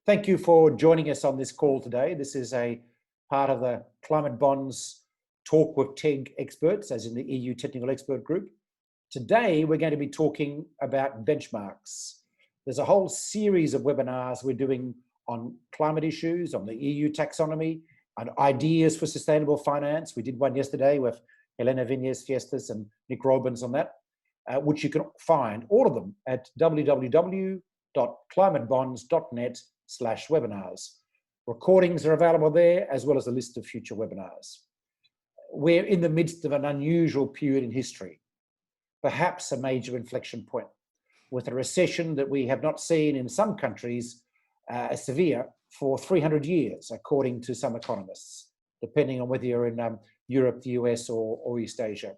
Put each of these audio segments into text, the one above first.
Thank you for joining us on this call today. This is a part of the Climate Bonds Talk with TEG Experts, as in the EU Technical Expert Group. Today, we're going to be talking about benchmarks. There's a whole series of webinars we're doing on climate issues, on the EU taxonomy, and ideas for sustainable finance. We did one yesterday with Elena Fiestas and Nick Robbins on that, which you can find, all of them, at www.climatebonds.net/webinars. Recordings are available there, as well as a list of future webinars. We're in the midst of an unusual period in history, perhaps a major inflection point, with a recession that we have not seen in some countries as severe for 300 years, according to some economists, depending on whether you're in Europe, the US, or East Asia.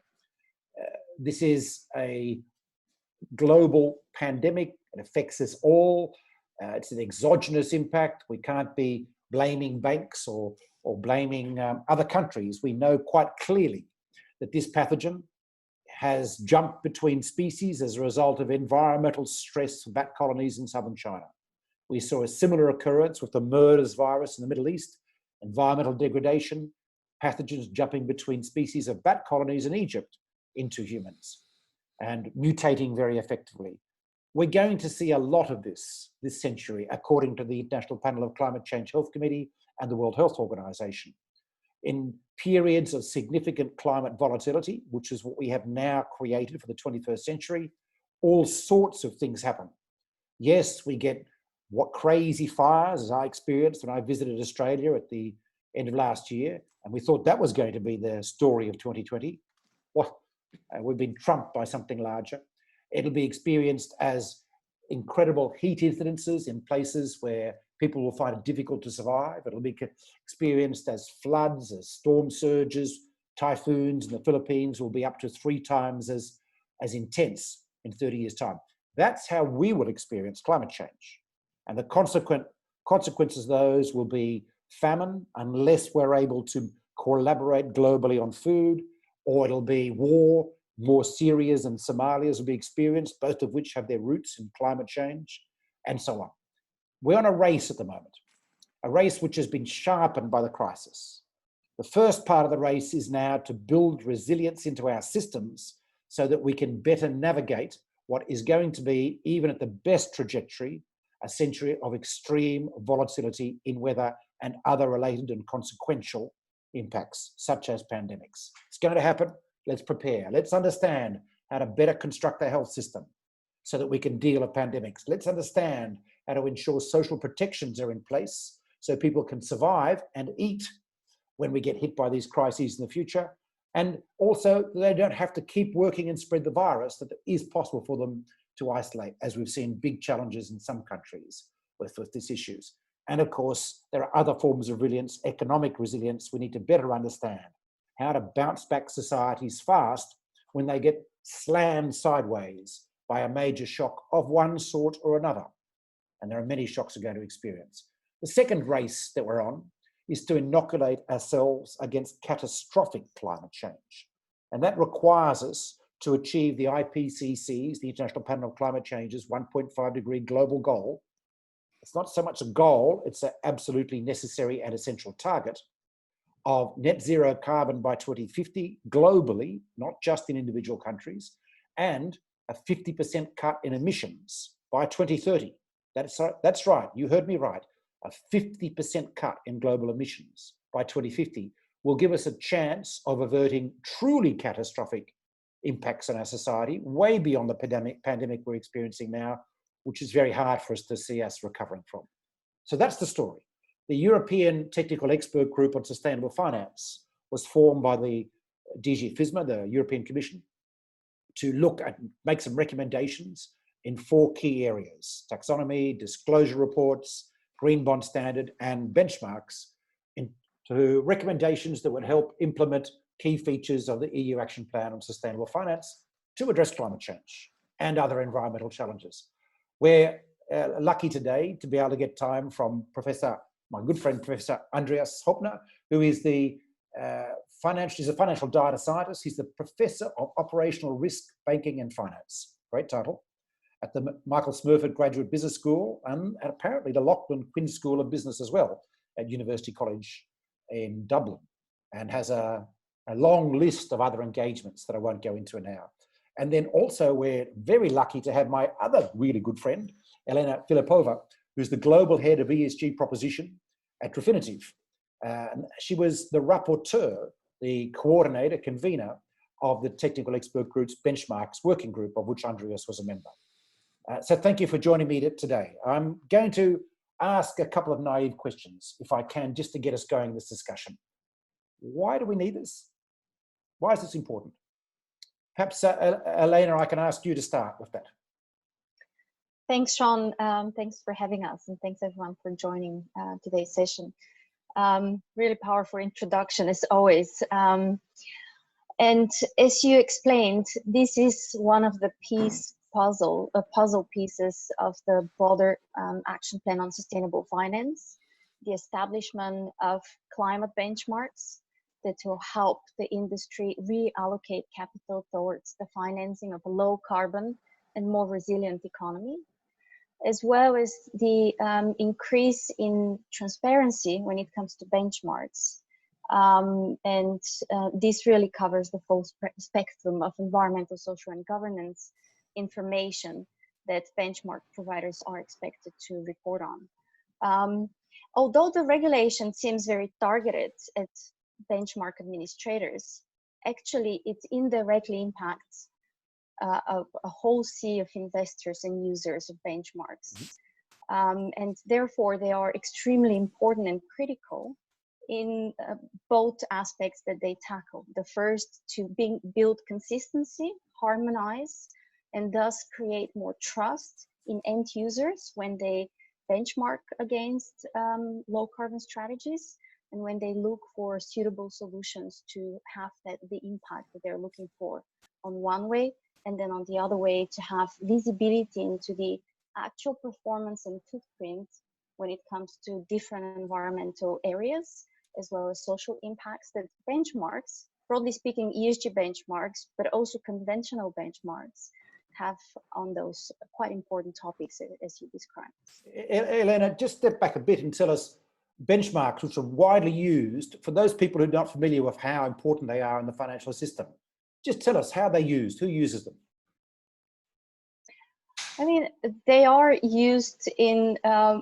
This is a global pandemic. It affects us all. It's an exogenous impact. We can't be blaming banks or blaming other countries. We know quite clearly that this pathogen has jumped between species as a result of environmental stress for bat colonies in southern China. We saw a similar occurrence with the MERS virus in the Middle East, environmental degradation, pathogens jumping between species of bat colonies in Egypt into humans and mutating very effectively. We're going to see a lot of this century, according to the International Panel of Climate Change Health Committee and the World Health Organization. In periods of significant climate volatility, which is what we have now created for the 21st century, all sorts of things happen. Yes, we get what crazy fires, as I experienced when I visited Australia at the end of last year, and we thought that was going to be the story of 2020. We've been trumped by something larger. It'll be experienced as incredible heat incidences in places where people will find it difficult to survive. It'll be experienced as floods, as storm surges, typhoons in the Philippines will be up to 3 times as intense in 30 years' time. That's how we will experience climate change. And the consequences of those will be famine, unless we're able to collaborate globally on food, or it'll be war. More Syrias and Somalias will be experienced, both of which have their roots in climate change, and so on. We're on a race at the moment, a race which has been sharpened by the crisis. The first part of the race is now to build resilience into our systems so that we can better navigate what is going to be, even at the best trajectory, a century of extreme volatility in weather and other related and consequential impacts, such as pandemics. It's going to happen. Let's prepare. Let's understand how to better construct the health system so that we can deal with pandemics. Let's understand how to ensure social protections are in place so people can survive and eat when we get hit by these crises in the future. And also, they don't have to keep working and spread the virus, that it is possible for them to isolate, as we've seen big challenges in some countries with these issues. And of course, there are other forms of resilience, economic resilience. We need to better understand how to bounce back societies fast when they get slammed sideways by a major shock of one sort or another. And there are many shocks we're going to experience. The second race that we're on is to inoculate ourselves against catastrophic climate change. And that requires us to achieve the IPCC's, the International Panel of Climate Change's 1.5 degree global goal. It's not so much a goal, it's an absolutely necessary and essential target of net zero carbon by 2050 globally, not just in individual countries, and a 50% cut in emissions by 2030. That's right, you heard me right. A 50% cut in global emissions by 2050 will give us a chance of averting truly catastrophic impacts on our society, way beyond the pandemic we're experiencing now, which is very hard for us to see us recovering from. So that's the story. The European Technical Expert Group on Sustainable Finance was formed by the DG FISMA, the European Commission, to look at, make some recommendations in 4 key areas: taxonomy, disclosure reports, green bond standard, and benchmarks, into recommendations that would help implement key features of the EU Action Plan on Sustainable Finance to address climate change and other environmental challenges. We're lucky today to be able to get time from my good friend, Professor Andreas Hoepner, who is he's a financial data scientist. He's the Professor of Operational Risk, Banking and Finance. Great title. at the Michael Smurford Graduate Business School and apparently the Lachlan Quinn School of Business as well at University College in Dublin, and has a long list of other engagements that I won't go into now. And then also we're very lucky to have my other really good friend, Elena Philipova, who's the Global Head of ESG Proposition at Refinitiv. She was the rapporteur, the coordinator, convener of the Technical Expert Group's Benchmarks Working Group, of which Andreas was a member. So thank you for joining me today. I'm going to ask a couple of naive questions, if I can, just to get us going in this discussion. Why do we need this? Why is this important? Perhaps, Elena, I can ask you to start with that. Thanks, Sean. Thanks for having us, and thanks everyone for joining today's session. Really powerful introduction as always. And as you explained, this is one of the puzzle pieces of the broader action plan on sustainable finance, the establishment of climate benchmarks that will help the industry reallocate capital towards the financing of a low carbon and more resilient economy, as well as the increase in transparency when it comes to benchmarks. This really covers the full spectrum of environmental, social, and governance information that benchmark providers are expected to report on. Although the regulation seems very targeted at benchmark administrators, actually it indirectly impacts a whole sea of investors and users of benchmarks. And therefore they are extremely important and critical in both aspects that they tackle. The first, to build consistency, harmonize, and thus create more trust in end users when they benchmark against low carbon strategies, and when they look for suitable solutions to have the impact that they're looking for on one way, and then on the other way to have visibility into the actual performance and footprint when it comes to different environmental areas, as well as social impacts that benchmarks, broadly speaking ESG benchmarks, but also conventional benchmarks, have on those quite important topics as you described. Elena, just step back a bit and tell us benchmarks, which are widely used, for those people who are not familiar with how important they are in the financial system. Just tell us how they're used, who uses them? I mean, they are used in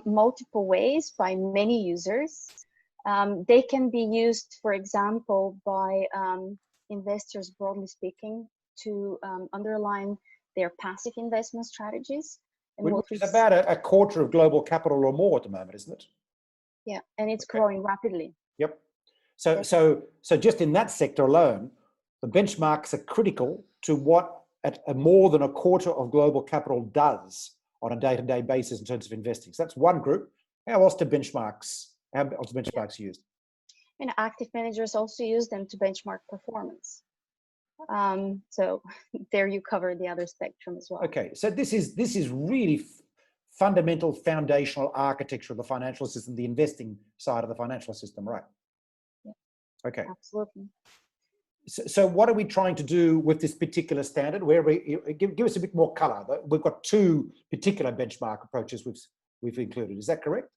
multiple ways by many users. They can be used, for example, by investors, broadly speaking, to underline their passive investment strategies. And which is about a quarter of global capital or more at the moment, isn't it? Yeah, and it's growing rapidly. Yep. So just in that sector alone, the benchmarks are critical to what more than a quarter of global capital does on a day-to-day basis in terms of investing. So that's one group. How else are benchmarks used? And active managers also use them to benchmark performance. So there you cover the other spectrum as well. Okay, so this is really fundamental, foundational architecture of the financial system, the investing side of the financial system, right? Yeah. Okay. Absolutely. So what are we trying to do with this particular standard? Give us a bit more color. We've got two particular benchmark approaches we've included. Is that correct?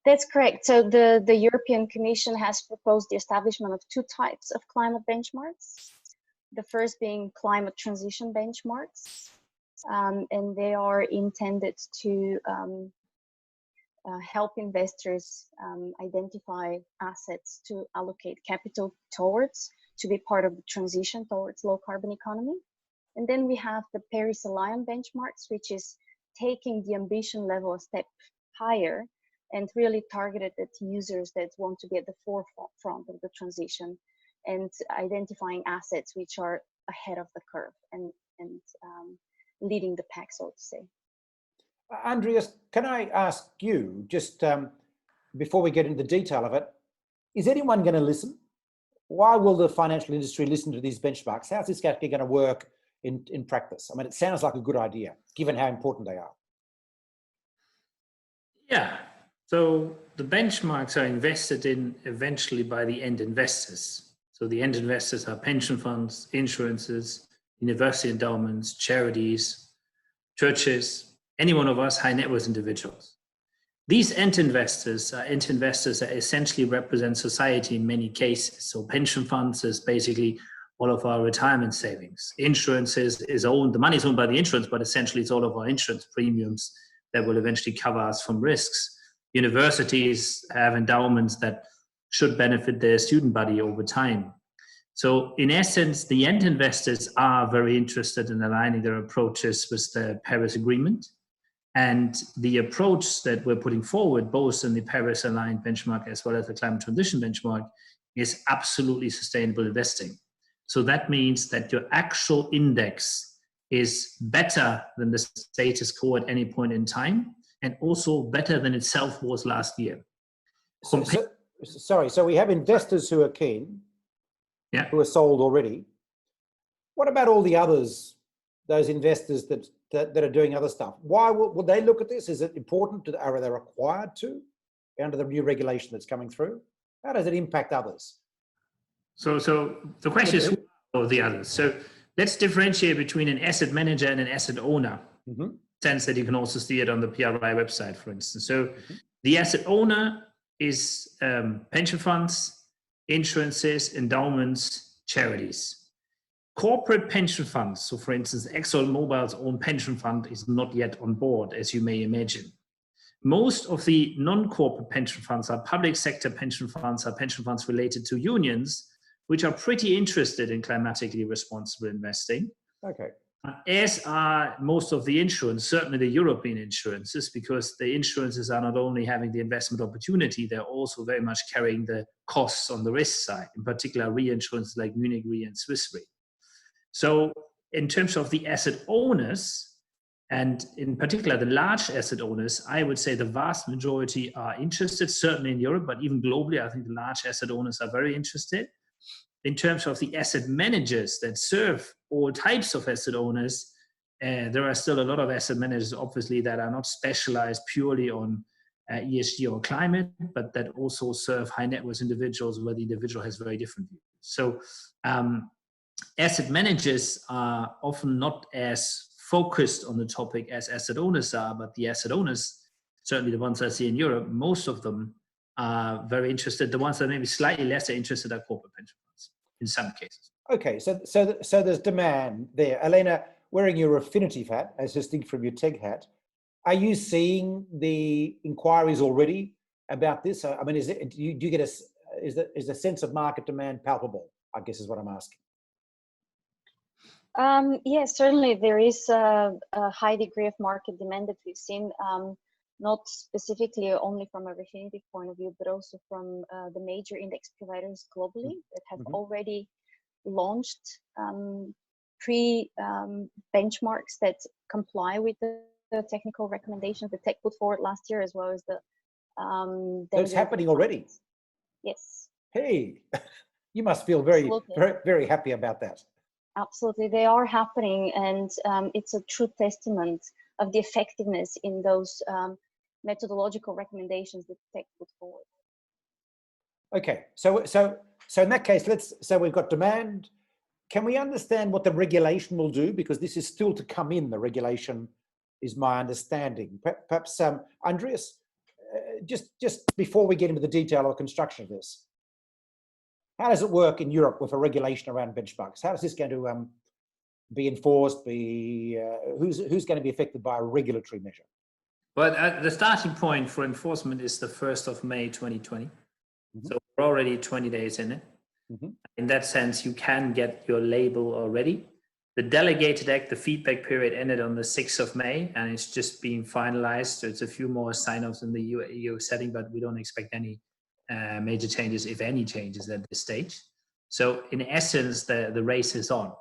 That's correct. So the European Commission has proposed the establishment of two types of climate benchmarks. The first being climate transition benchmarks, and they are intended to help investors identify assets to allocate capital towards, to be part of the transition towards low carbon economy. And then we have the Paris Aligned benchmarks, which is taking the ambition level a step higher and really targeted at users that want to be at the forefront of the transition and identifying assets which are ahead of the curve and leading the pack, so to say. Andreas, can I ask you, just before we get into the detail of it, is anyone going to listen? Why will the financial industry listen to these benchmarks? How's this actually going to work in practice? I mean, it sounds like a good idea, given how important they are. Yeah, so the benchmarks are invested in eventually by the end investors. So the end investors are pension funds, insurances, university endowments, charities, churches, any one of us high net worth individuals. These end investors are that essentially represent society in many cases. So pension funds is basically all of our retirement savings. Insurance is owned, the money is owned by the insurance, but essentially it's all of our insurance premiums that will eventually cover us from risks. Universities have endowments that should benefit their student body over time. So in essence, the end investors are very interested in aligning their approaches with the Paris Agreement. And the approach that we're putting forward, both in the Paris Aligned Benchmark as well as the Climate Transition Benchmark, is absolutely sustainable investing. So that means that your actual index is better than the status quo at any point in time, and also better than itself was last year. So we have investors who are keen, who are sold already. What about all the others, those investors that are doing other stuff? Why will they look at this? Is it important? Are they required to, under the new regulation that's coming through? How does it impact others? So the question is, who are the others? So let's differentiate between an asset manager and an asset owner. Mm-hmm. Sense that you can also see it on the PRI website, for instance. So the asset owner is pension funds, insurances, endowments, charities. Corporate pension funds, so for instance, ExxonMobil's own pension fund is not yet on board, as you may imagine. Most of the non-corporate pension funds are public sector pension funds, are pension funds related to unions, which are pretty interested in climatically responsible investing. Okay. As are most of the insurance, certainly the European insurances, because the insurances are not only having the investment opportunity, they're also very much carrying the costs on the risk side, in particular reinsurance like Munich Re and Swiss Re. So in terms of the asset owners, and in particular the large asset owners, I would say the vast majority are interested, certainly in Europe, but even globally, I think the large asset owners are very interested. In terms of the asset managers that serve all types of asset owners, there are still a lot of asset managers, obviously, that are not specialized purely on ESG or climate, but that also serve high net worth individuals where the individual has very different views. So asset managers are often not as focused on the topic as asset owners are, but the asset owners, certainly the ones I see in Europe, most of them are very interested. The ones that may be slightly less interested are corporate pension funds in some cases. Okay, so there's demand there. Elena, wearing your Affinity hat as distinct from your TEG hat, are you seeing the inquiries already about this? I mean, is the sense of market demand palpable? I guess is what I'm asking. Yes, certainly there is a high degree of market demand that we've seen. Not specifically only from a Refinitiv point of view, but also from the major index providers globally that have already launched benchmarks that comply with the technical recommendations that TEG put forward last year, as well as the. So it's happening already? Yes. Hey, you must feel very, very happy about that. Absolutely, they are happening, and it's a true testament of the effectiveness in those methodological recommendations that TEG put forward. Okay, so in that case, so we've got demand. Can we understand what the regulation will do? Because this is still to come in, the regulation is my understanding. Perhaps, Andreas, just before we get into the detail of the construction of this, how does it work in Europe with a regulation around benchmarks? How is this going to be enforced? Who's going to be affected by a regulatory measure? Well, the starting point for enforcement is the 1st of May 2020. So we're already 20 days in it. In that sense, you can get your label already. The delegated act, the feedback period ended on the 6th of May, and it's just being finalized. So it's a few more sign-offs in the EU setting, but we don't expect any major changes, if any changes at this stage. So in essence, the race is on.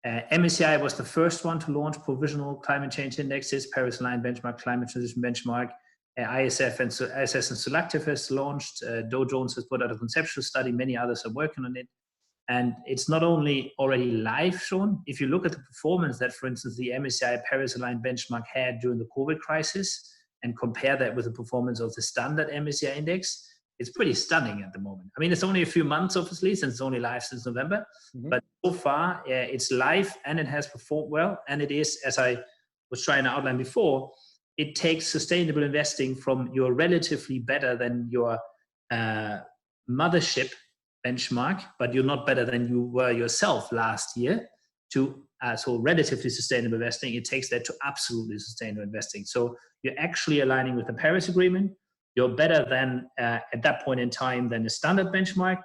MSCI was the first one to launch provisional climate change indexes, Paris Aligned Benchmark, Climate Transition Benchmark. ISS and Selective has launched. Dow Jones has put out a conceptual study. Many others are working on it. And it's not only already live shown. If you look at the performance that, for instance, the MSCI Paris Aligned Benchmark had during the COVID crisis and compare that with the performance of the standard MSCI index, it's pretty stunning at the moment. I mean, it's only a few months, obviously, since it's only live since November. But so far, it's live and it has performed well. And it is, as I was trying to outline before, it takes sustainable investing from your relatively better than your mothership benchmark, but you're not better than you were yourself last year, to so relatively sustainable investing. It takes that to absolutely sustainable investing. So you're actually aligning with the Paris Agreement. You're better than at that point in time than the standard benchmark,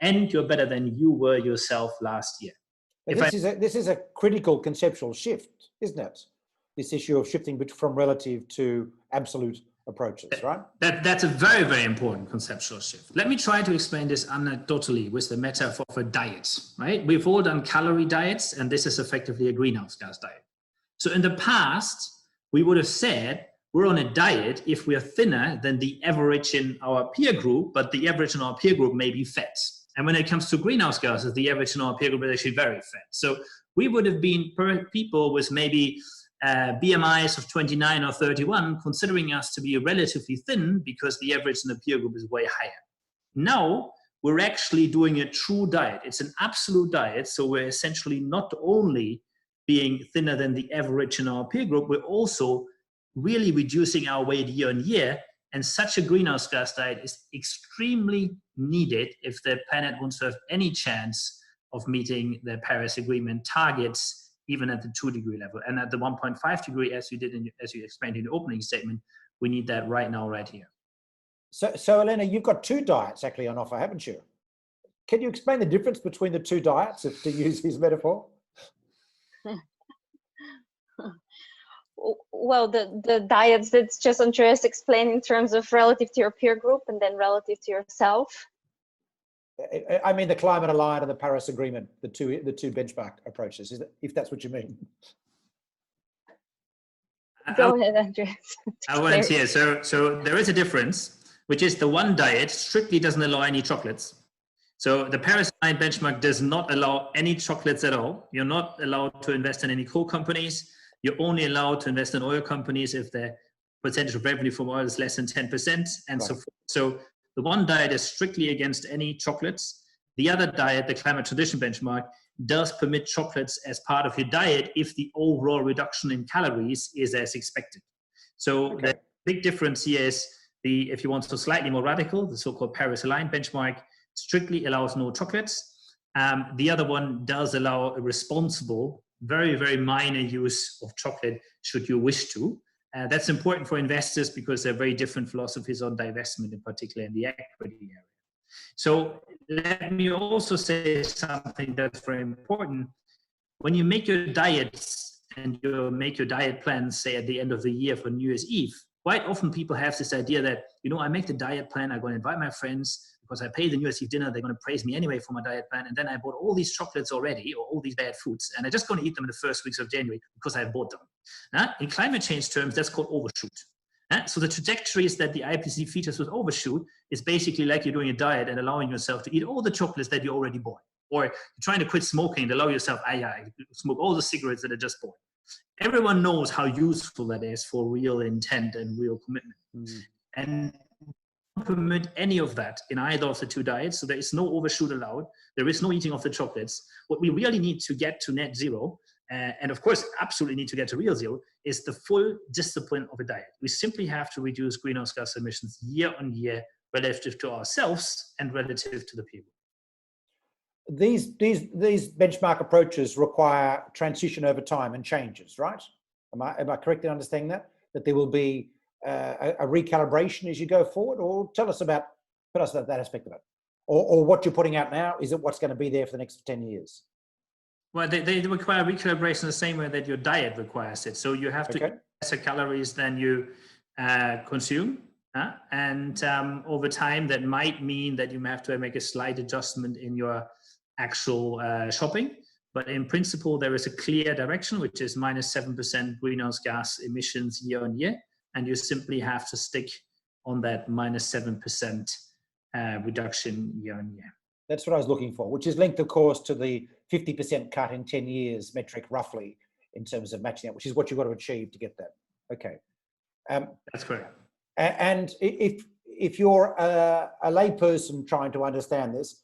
and you're better than you were yourself last year. This is a critical conceptual shift, isn't it? This issue of shifting from relative to absolute approaches, right? That's a very, very important conceptual shift. Let me try to explain this anecdotally with the metaphor of a diet, right? We've all done calorie diets, and this is effectively a greenhouse gas diet. So in the past, we would have said, we're on a diet if we are thinner than the average in our peer group, but the average in our peer group may be fat. And when it comes to greenhouse gases, the average in our peer group is actually very fat. So we would have been people with maybe BMIs of 29 or 31, considering us to be relatively thin because the average in the peer group is way higher. Now, we're actually doing a true diet. It's an absolute diet. So we're essentially not only being thinner than the average in our peer group, we're also really reducing our weight year on year. And such a greenhouse gas diet is extremely needed if the planet wants to have any chance of meeting the Paris Agreement targets, even at the 2-degree level. And at the 1.5 degree, as you explained in the opening statement, we need that right now, right here. So Elena, you've got 2 diets actually on offer, haven't you? Can you explain the difference between the 2 diets, to use his metaphor? Well, the diets that's just Andreas explained in terms of relative to your peer group and then relative to yourself. I mean the climate aligned and the Paris Agreement, the two benchmark approaches, if that's what you mean. Go ahead, Andreas. I went here. So there is a difference, which is the one diet strictly doesn't allow any chocolates. So the Paris aligned benchmark does not allow any chocolates at all. You're not allowed to invest in any coal companies. You're only allowed to invest in oil companies if the percentage of revenue from oil is less than 10%, and right. So forth. So the one diet is strictly against any chocolates. The other diet, the climate transition benchmark, does permit chocolates as part of your diet if the overall reduction in calories is as expected. So okay. The big difference here is if you want to slightly more radical, the so-called Paris aligned benchmark strictly allows no chocolates. The other one does allow a responsible, very, very minor use of chocolate should you wish to. That's important for investors because there are very different philosophies on divestment, in particular in the equity area. So let me also say something that's very important. When you make your diets and you make your diet plans, say at the end of the year for New Year's Eve, quite often people have this idea that, I make the diet plan, I'm going to invite my friends, because I pay the New Year's Eve dinner, they're going to praise me anyway for my diet plan. And then I bought all these chocolates already, or all these bad foods, and I'm just going to eat them in the first weeks of January because I bought them. In climate change terms, that's called overshoot. So the trajectory is that the IPCC features with overshoot is basically like you're doing a diet and allowing yourself to eat all the chocolates that you already bought. Or you're trying to quit smoking and allow yourself, smoke all the cigarettes that I just bought. Everyone knows how useful that is for real intent and real commitment. Mm-hmm. And permit any of that in either of the 2 diets, so there is no overshoot allowed, there is no eating of the chocolates. What we really need to get to net zero, and of course absolutely need to get to real zero, is the full discipline of a diet. We simply have to reduce greenhouse gas emissions year on year relative to ourselves and relative to the people. These benchmark approaches require transition over time and changes, right? Am I correct in understanding that there will be a recalibration as you go forward? Or tell us about that aspect of it, or what you're putting out now. Is it what's going to be there for the next 10 years? Well, they require recalibration the same way that your diet requires it. So you have to eat lesser calories than you consume, and over time that might mean that you may have to make a slight adjustment in your actual shopping. But in principle, there is a clear direction, which is -7% greenhouse gas emissions year on year. And you simply have to stick on that -7% reduction year on year. That's what I was looking for, which is linked, of course, to the 50% cut in 10 years metric, roughly, in terms of matching that, which is what you've got to achieve to get that. Okay. That's correct. And if you're a layperson trying to understand this,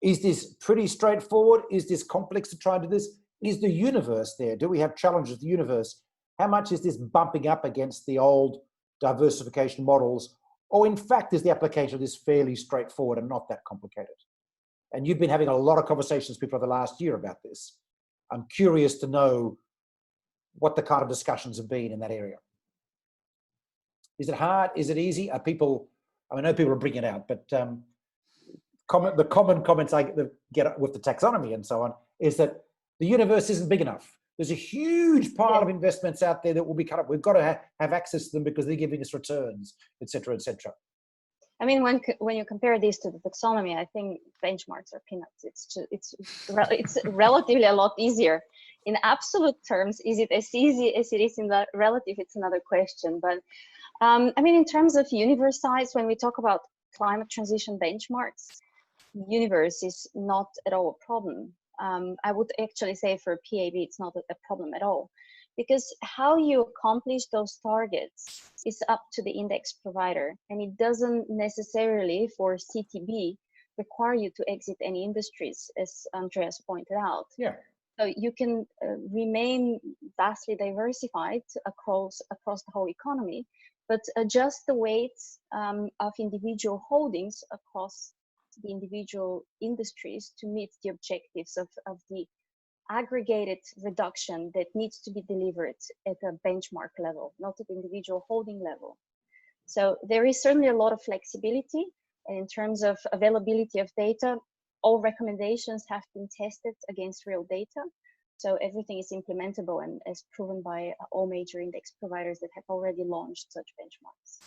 is this pretty straightforward? Is this complex to try to do this? Is the universe there? Do we have challenges with the universe? How much is this bumping up against the old diversification models? Or in fact, is the application of this fairly straightforward and not that complicated? And you've been having a lot of conversations with people over the last year about this. I'm curious to know what the kind of discussions have been in that area. Is it hard? Is it easy? Are people, I know people are bringing it out, but the common comments I get with the taxonomy and so on is that the universe isn't big enough. There's a huge pile of investments out there that will be cut up. We've got to have access to them because they're giving us returns, et cetera, et cetera. I mean, when you compare this to the taxonomy, I think benchmarks are peanuts. It's relatively a lot easier. In absolute terms, is it as easy as it is in the relative? It's another question. But I mean, in terms of universe size, when we talk about climate transition benchmarks, universe is not at all a problem. I would actually say for PAB, it's not a problem at all. Because how you accomplish those targets is up to the index provider, and it doesn't necessarily for CTB require you to exit any industries, as Andreas pointed out. Yeah. So you can remain vastly diversified across the whole economy, but adjust the weights of individual holdings across the individual industries to meet the objectives of the aggregated reduction that needs to be delivered at a benchmark level, not at the individual holding level. So there is certainly a lot of flexibility, and in terms of availability of data, all recommendations have been tested against real data. So everything is implementable and as proven by all major index providers that have already launched such benchmarks.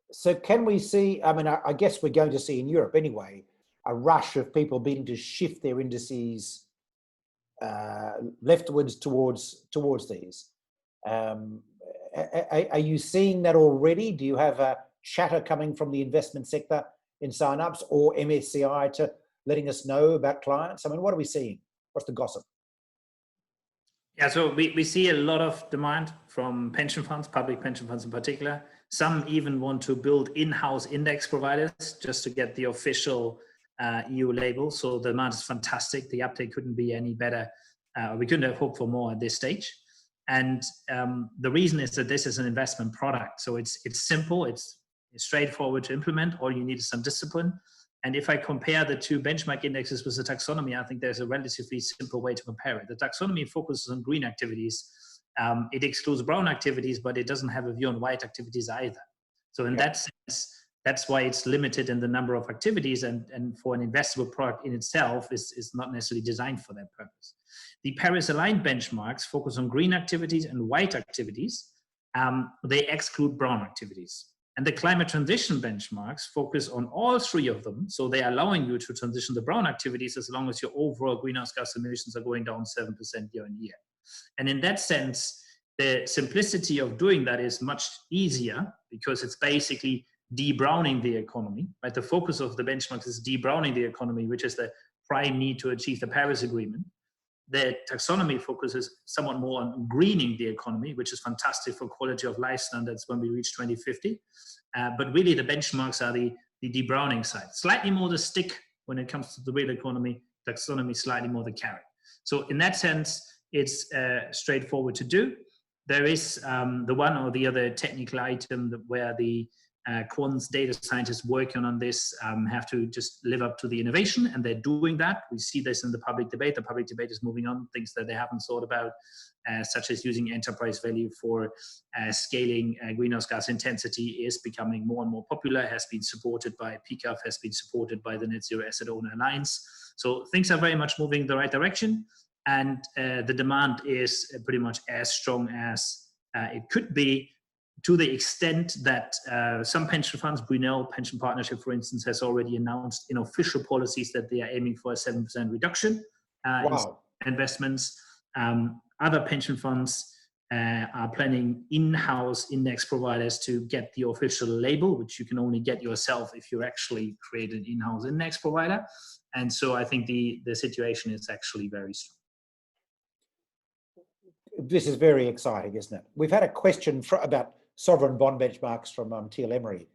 So can we see, I mean, I guess we're going to see in Europe anyway, a rush of people beginning to shift their indices leftwards towards these. Are you seeing that already? Do you have a chatter coming from the investment sector in sign-ups or MSCI to letting us know about clients? I mean, what are we seeing? What's the gossip? Yeah, so we see a lot of demand from pension funds, public pension funds in particular. Some even want to build in-house index providers just to get the official EU label. So the demand is fantastic. The uptake couldn't be any better. We couldn't have hoped for more at this stage. And the reason is that this is an investment product. So it's simple, it's straightforward to implement. All you need is some discipline. And if I compare the two benchmark indexes with the taxonomy, I think there's a relatively simple way to compare it. The taxonomy focuses on green activities. It excludes brown activities, but it doesn't have a view on white activities either. So in that sense, that's why it's limited in the number of activities, and for an investable product in itself is not necessarily designed for that purpose. The Paris-aligned benchmarks focus on green activities and white activities. They exclude brown activities. And the climate transition benchmarks focus on all three of them. So they are allowing you to transition the brown activities as long as your overall greenhouse gas emissions are going down 7% year on year. And in that sense, the simplicity of doing that is much easier because it's basically de-browning the economy, right? The focus of the benchmarks is de-browning the economy, which is the prime need to achieve the Paris Agreement. The taxonomy focuses somewhat more on greening the economy, which is fantastic for quality of life standards when we reach 2050. But really the benchmarks are the de-browning side. Slightly more the stick when it comes to the real economy, taxonomy slightly more the carrot. So in that sense, it's straightforward to do. There is the one or the other technical item where the quants, data scientists working on this have to just live up to the innovation, and they're doing that. We see this in the public debate. The public debate is moving on, things that they haven't thought about, such as using enterprise value for scaling greenhouse gas intensity is becoming more and more popular, has been supported by PCAF, has been supported by the Net Zero Asset Owner Alliance. So things are very much moving in the right direction, and the demand is pretty much as strong as it could be, to the extent that some pension funds, Brunel Pension Partnership, for instance, has already announced in official policies that they are aiming for a 7% reduction in investments. Other pension funds are planning in-house index providers to get the official label, which you can only get yourself if you actually create an in-house index provider. And so I think the situation is actually very strong. This is very exciting, isn't it? We've had a question about sovereign bond benchmarks from Teal Emery.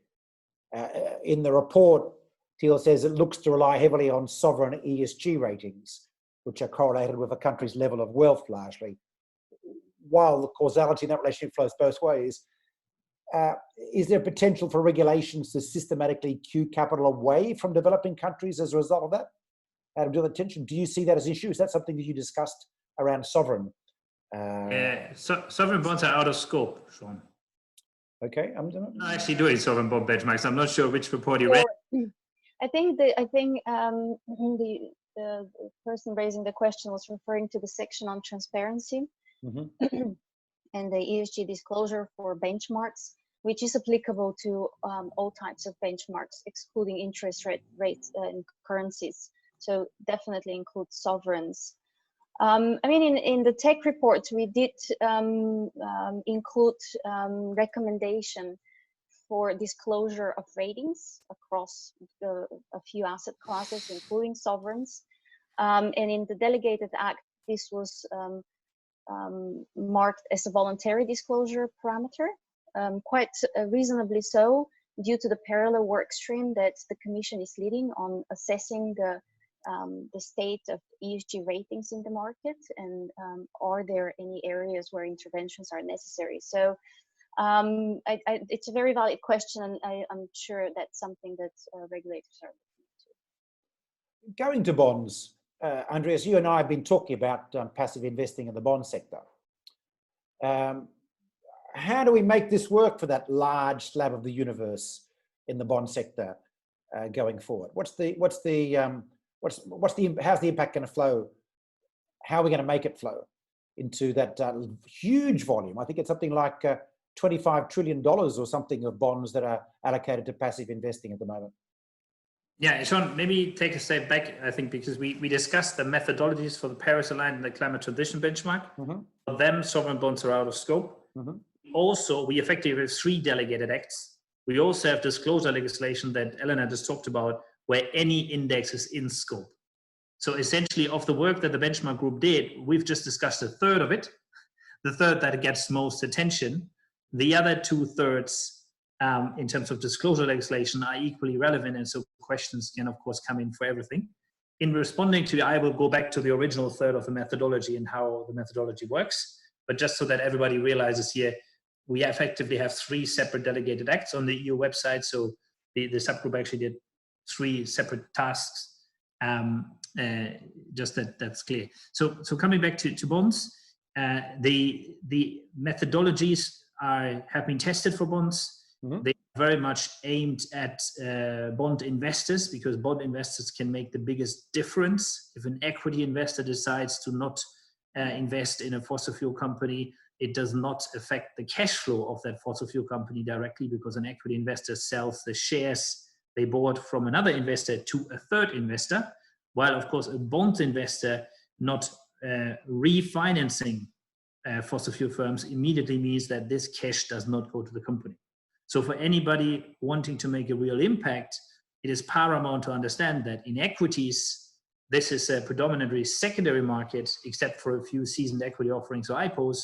In the report, Teal says it looks to rely heavily on sovereign ESG ratings, which are correlated with a country's level of wealth largely. while the causality in that relationship flows both ways, is there potential for regulations to systematically cue capital away from developing countries as a result of that? Out of attention, do you see that as an issue? Is that something that you discussed around sovereign? Sovereign bonds are out of scope, Sean. Okay, I'm not actually doing sovereign bond benchmarks. I'm not sure which report you read. I think the person raising the question was referring to the section on transparency and the ESG disclosure for benchmarks, which is applicable to all types of benchmarks, excluding interest rates and currencies. So definitely includes sovereigns. I mean, in the TEG report, we did include recommendation for disclosure of ratings across a few asset classes, including sovereigns. And in the delegated act, this was marked as a voluntary disclosure parameter, quite reasonably so, due to the parallel work stream that the Commission is leading on assessing the state of ESG ratings in the market, and are there any areas where interventions are necessary. So it's a very valid question, and I'm sure that's something that regulators are looking into. Going to bonds, Andreas, you and I have been talking about passive investing in the bond sector. How do we make this work for that large slab of the universe in the bond sector going forward? How's the impact going to flow? How are we going to make it flow into that huge volume? I think it's something like $25 trillion or something of bonds that are allocated to passive investing at the moment. Yeah, Sean, maybe take a step back, I think, because we discussed the methodologies for the Paris Aligned and the Climate Transition Benchmark. For them, sovereign bonds are out of scope. Also, we effectively have 3 delegated acts. We also have disclosure legislation that Elena just talked about, where any index is in scope. So essentially, of the work that the benchmark group did, we've just discussed a third of it, the third that gets most attention. The other 2/3 in terms of disclosure legislation are equally relevant, and so questions can of course come in for everything. In responding to, I will go back to the original third of the methodology and how the methodology works, but just so that everybody realizes here, we effectively have 3 separate delegated acts on the EU website. So the subgroup actually did 3 separate tasks, just that's clear. So coming back to bonds, the methodologies have been tested for bonds. They are very much aimed at bond investors, because bond investors can make the biggest difference. If an equity investor decides to not invest in a fossil fuel company, it does not affect the cash flow of that fossil fuel company directly, because an equity investor sells the shares they bought from another investor to a third investor, while of course a bond investor not refinancing fossil fuel firms immediately means that this cash does not go to the company. So for anybody wanting to make a real impact, it is paramount to understand that in equities, this is a predominantly secondary market, except for a few seasoned equity offerings or IPOs.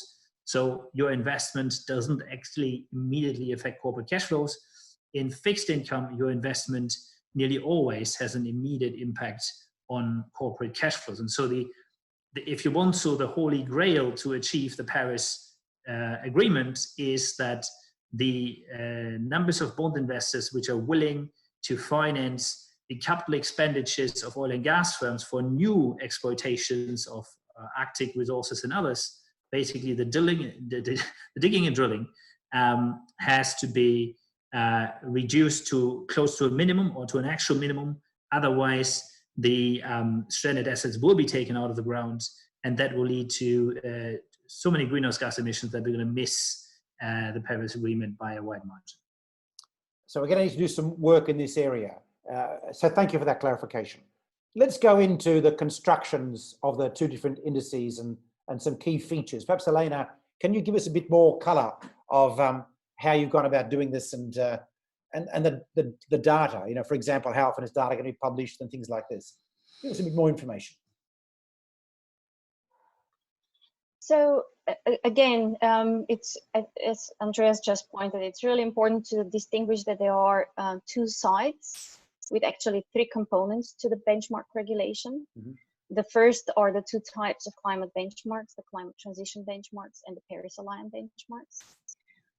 So your investment doesn't actually immediately affect corporate cash flows. In fixed income, your investment nearly always has an immediate impact on corporate cash flows. And so if you want, so the holy grail to achieve the Paris Agreement is that the numbers of bond investors which are willing to finance the capital expenditures of oil and gas firms for new exploitations of Arctic resources and others, basically the digging and drilling has to be reduced to close to a minimum or to an actual minimum. Otherwise, the stranded assets will be taken out of the ground, and that will lead to so many greenhouse gas emissions that we're going to miss the Paris Agreement by a wide margin. So we're going to need to do some work in this area. So thank you for that clarification. Let's go into the constructions of the 2 different indices and some key features. Perhaps Elena, can you give us a bit more color of how you've gone about doing this and the data? You know, for example, how often is data going to be published and things like this? Give us a bit more information. So again, it's, as Andreas just pointed, it's really important to distinguish that there are 2 sides with actually 3 components to the benchmark regulation. The first are the two types of climate benchmarks, the climate transition benchmarks and the Paris-aligned benchmarks.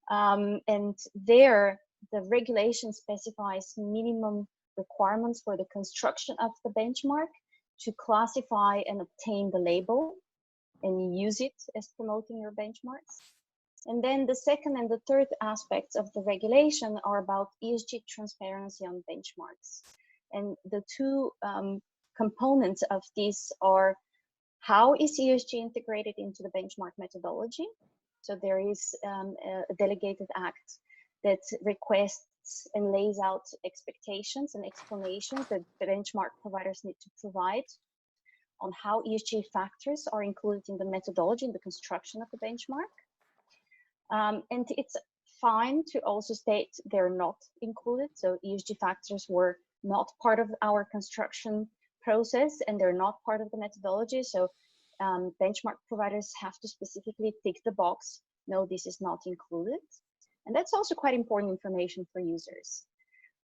And there, the regulation specifies minimum requirements for the construction of the benchmark to classify and obtain the label and use it as promoting your benchmarks. And then the second and the third aspects of the regulation are about ESG transparency on benchmarks. And the two components of this are: how is ESG integrated into the benchmark methodology? So there is a delegated act that requests and lays out expectations and explanations that the benchmark providers need to provide on how ESG factors are included in the methodology and the construction of the benchmark. And it's fine to also state they're not included. So ESG factors were not part of our construction process and they're not part of the methodology. So benchmark providers have to specifically tick the box, no, this is not included. And that's also quite important information for users.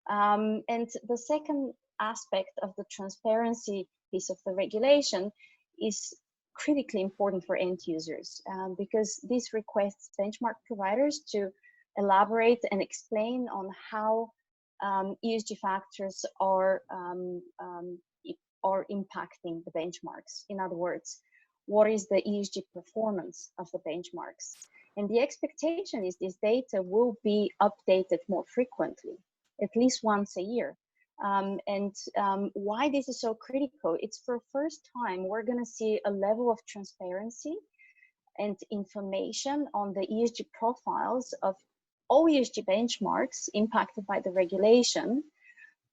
And the second aspect of the transparency piece of the regulation is critically important for end users because this requests benchmark providers to elaborate and explain on how ESG factors are impacting the benchmarks. In other words, what is the ESG performance of the benchmarks? And the expectation is this data will be updated more frequently, at least once a year. Why this is so critical, it's for the first time we're going to see a level of transparency and information on the ESG profiles of all ESG benchmarks impacted by the regulation,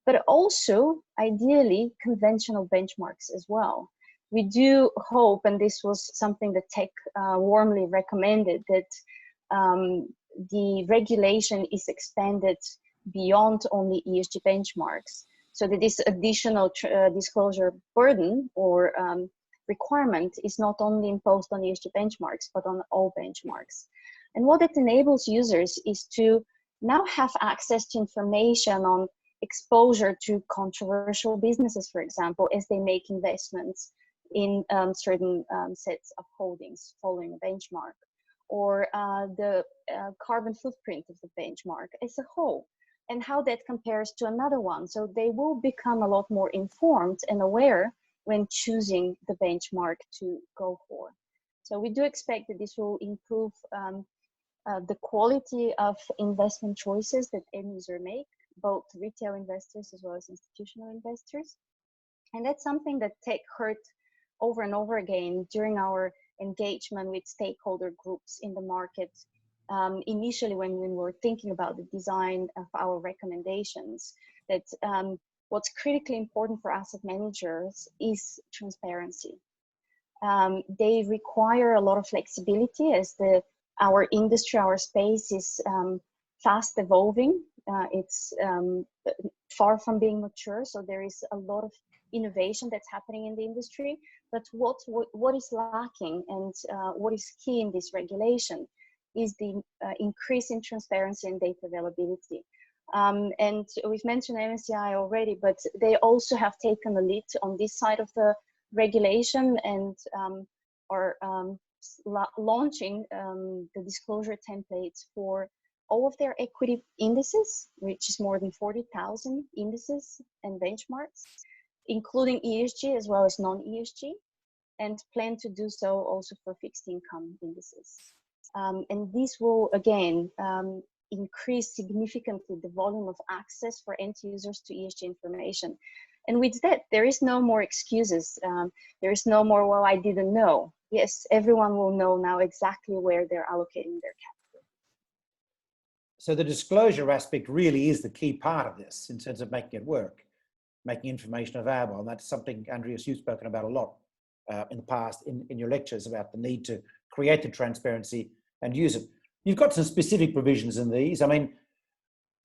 but also ideally conventional benchmarks as well. We do hope, and this was something that TEG warmly recommended, that the regulation is expanded beyond only ESG benchmarks, so that this additional disclosure burden or requirement is not only imposed on ESG benchmarks, but on all benchmarks. And what it enables users is to now have access to information on exposure to controversial businesses, for example, as they make investments in certain sets of holdings following a benchmark, or the carbon footprint of the benchmark as a whole, and how that compares to another one. So they will become a lot more informed and aware when choosing the benchmark to go for. So we do expect that this will improve the quality of investment choices that end users make, both retail investors as well as institutional investors. And that's something that TEG heard over and over again during our engagement with stakeholder groups in the market. Initially, when we were thinking about the design of our recommendations, that what's critically important for asset managers is transparency. They require a lot of flexibility as our industry, our space is fast evolving. It's far from being mature, so there is a lot of innovation that's happening in the industry. But what is lacking and what is key in this regulation is the increase in transparency and data availability. And we've mentioned MSCI already, but they also have taken the lead on this side of the regulation and are launching the disclosure templates for all of their equity indices, which is more than 40,000 indices and benchmarks, including ESG as well as non-ESG, and plan to do so also for fixed income indices. And this will, again, increase significantly the volume of access for end users to ESG information. And with that, there is no more excuses. There is no more, well, I didn't know. Yes, everyone will know now exactly where they're allocating their capital. So the disclosure aspect really is the key part of this in terms of making it work, making information available. And that's something, Andreas, you've spoken about a lot in the past in your lectures about the need to create the transparency and use it. You've got some specific provisions in these. I mean,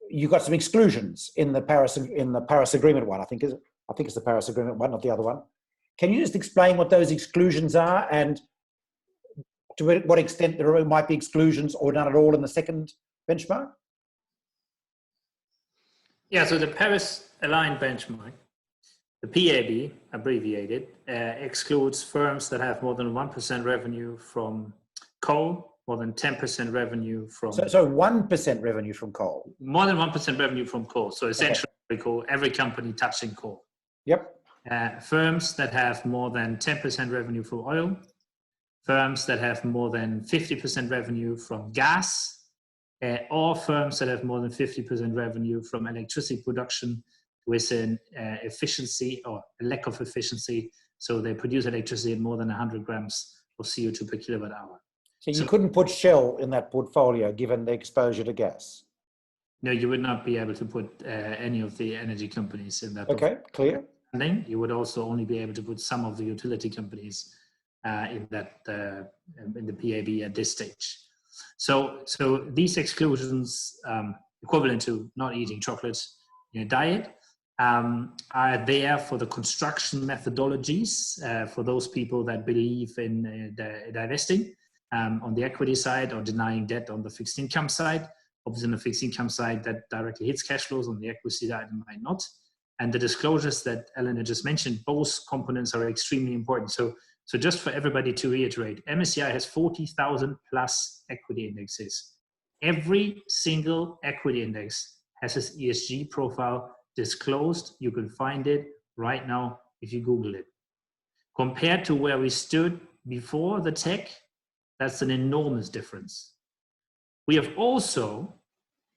you've got some exclusions in the Paris Agreement one. I think it's the Paris Agreement one, not the other one. Can you just explain what those exclusions are and to what extent there might be exclusions or none at all in the second benchmark? Yeah, so the Paris aligned benchmark The PAB, abbreviated, excludes firms that have more than 1% revenue from coal, more than 10% revenue from... So 1% revenue from coal? More than 1% revenue from coal. So essentially, every company touching coal. Yep. Firms that have more than 10% revenue from oil, firms that have more than 50% revenue from gas, or firms that have more than 50% revenue from electricity production with an efficiency or a lack of efficiency. So they produce electricity at more than 100 grams of CO2 per kilowatt hour. So you couldn't put Shell in that portfolio given the exposure to gas? No, you would not be able to put any of the energy companies in that. Okay, clear. You would also only be able to put some of the utility companies in that in the PAB at this stage. So these exclusions, equivalent to not eating chocolate in your diet, are there for the construction methodologies for those people that believe in divesting on the equity side or denying debt on the fixed income side. Obviously, on the fixed income side, that directly hits cash flows. On the equity side, it might not. And the disclosures that Elena just mentioned, both components are extremely important. So just for everybody to reiterate, MSCI has 40,000 plus equity indexes. Every single equity index has its ESG profile disclosed. You can find it right now if you Google it. Compared to where we stood before the TEG, that's an enormous difference. We have also,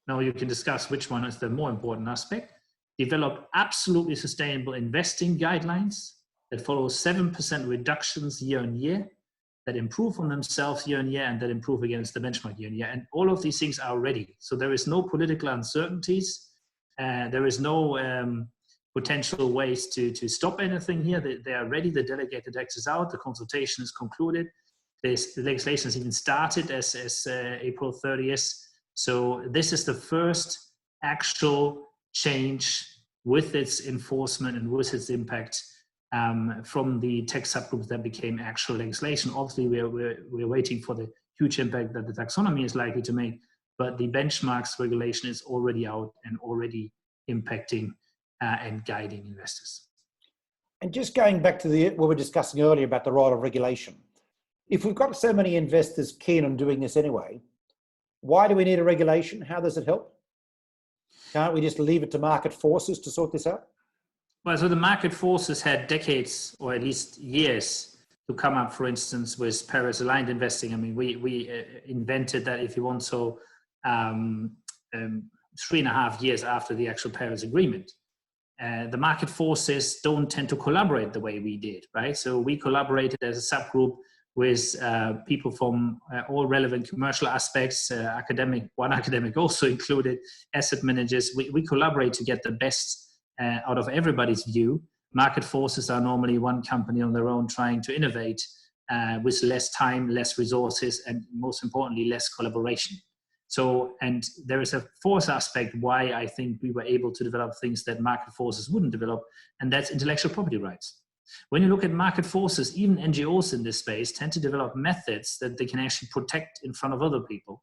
now you can discuss which one is the more important aspect, developed absolutely sustainable investing guidelines that follow 7% reductions year on year, that improve on themselves year on year, and that improve against the benchmark year on year. And all of these things are ready. So there is no political uncertainties. There is no potential ways to stop anything here. They are ready. The delegated act is out. The consultation is concluded. The legislation has even started as April 30th. So this is the first actual change with its enforcement and with its impact from the tech subgroups that became actual legislation. Obviously, we're waiting for the huge impact that the taxonomy is likely to make, but the benchmarks regulation is already out and already impacting and guiding investors. And just going back to what we were discussing earlier about the role of regulation. If we've got so many investors keen on doing this anyway, why do we need a regulation? How does it help? Can't we just leave it to market forces to sort this out? Well, so the market forces had decades or at least years to come up, for instance, with Paris-aligned investing. I mean, we invented that, if you want, so 3.5 years after the actual Paris Agreement. The market forces don't tend to collaborate the way we did, right? So we collaborated as a subgroup with people from all relevant commercial aspects, one academic also included, asset managers. We collaborate to get the best out of everybody's view. Market forces are normally one company on their own trying to innovate with less time, less resources, and most importantly, less collaboration. So, and there is a fourth aspect why I think we were able to develop things that market forces wouldn't develop, and that's intellectual property rights. When you look at market forces, even NGOs in this space tend to develop methods that they can actually protect in front of other people.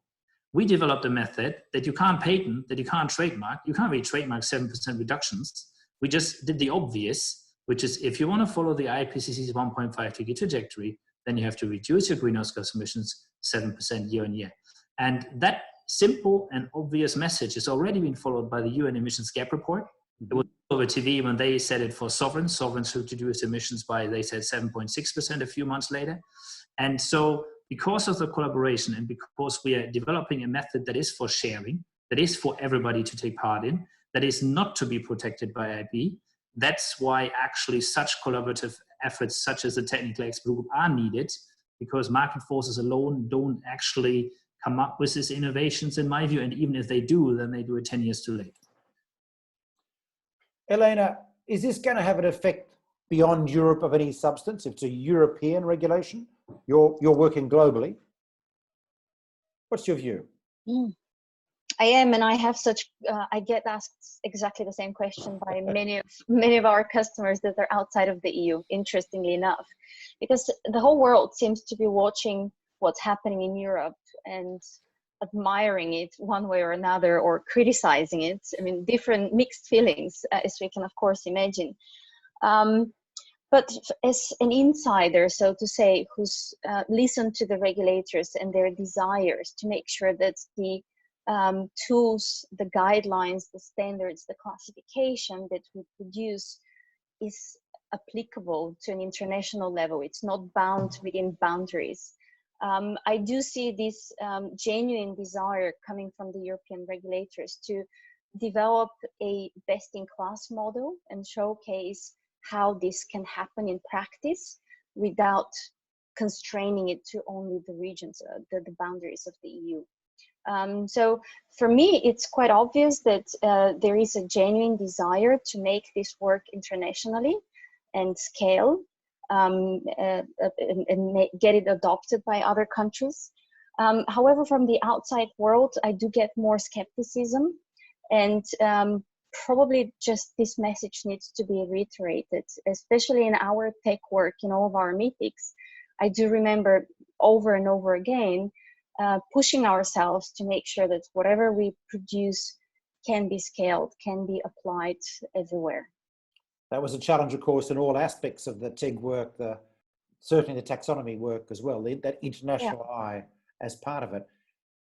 We developed a method that you can't patent, that you can't trademark. You can't really trademark 7% reductions. We just did the obvious, which is if you want to follow the IPCC's 1.5 degree trajectory, then you have to reduce your greenhouse gas emissions 7% year on year. And that simple and obvious message has already been followed by the UN emissions gap report. It was over TV when they said it for sovereigns. Sovereigns should reduce emissions by, they said, 7.6% a few months later. And so because of the collaboration and because we are developing a method that is for sharing, that is for everybody to take part in, that is not to be protected by IP, that's why actually such collaborative efforts such as the technical expert group are needed, because market forces alone don't actually come up with these innovations in my view. And even if they do, then they do it 10 years too late. Elena, is this going to have an effect beyond Europe of any substance? If it's a European regulation, you're working globally. What's your view? I am, and I have I get asked exactly the same question by many of our customers that are outside of the EU, interestingly enough, because the whole world seems to be watching what's happening in Europe and admiring it one way or another, or criticizing it. I mean, different mixed feelings, as we can of course imagine. But as an insider, so to say, who's listened to the regulators and their desires to make sure that the tools, the guidelines, the standards, the classification that we produce is applicable to an international level. It's not bound within boundaries. I do see this genuine desire coming from the European regulators to develop a best-in-class model and showcase how this can happen in practice without constraining it to only the regions, the boundaries of the EU. So for me, it's quite obvious that there is a genuine desire to make this work internationally and scale and get it adopted by other countries. However, from the outside world, I do get more skepticism, and probably just this message needs to be reiterated, especially in our tech work, in all of our meetings. I do remember over and over again pushing ourselves to make sure that whatever we produce can be scaled, can be applied everywhere. That was a challenge, of course, in all aspects of the TEG work, certainly the taxonomy work as well, that international eye as part of it.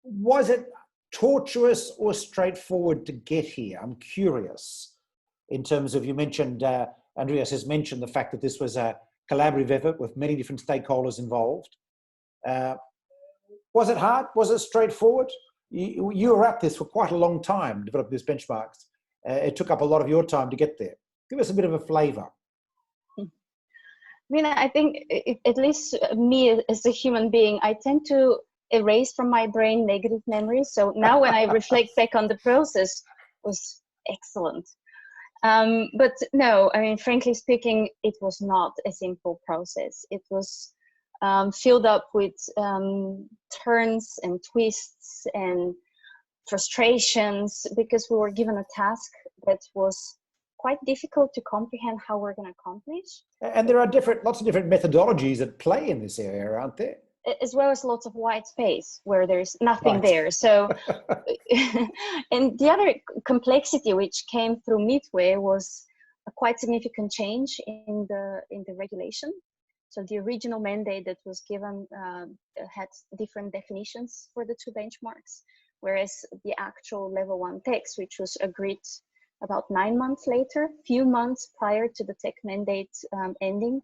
Was it tortuous or straightforward to get here? I'm curious in terms of, you mentioned, Andreas has mentioned the fact that this was a collaborative effort with many different stakeholders involved. Was it hard? Was it straightforward? You were at this for quite a long time, developing these benchmarks. It took up a lot of your time to get there. Give us a bit of a flavor. I mean, I think, at least me as a human being, I tend to erase from my brain negative memories. So now when I reflect back on the process, it was excellent. But no, I mean, frankly speaking, it was not a simple process. It was filled up with turns and twists and frustrations, because we were given a task that was quite difficult to comprehend how we're going to accomplish. And there are lots of different methodologies at play in this area, aren't there? As well as lots of white space where there's nothing there. So, and the other complexity which came through Midway was a quite significant change in the regulation. So the original mandate that was given had different definitions for the two benchmarks, whereas the actual level 1 text, which was agreed about 9 months later, few months prior to the tech mandate ending,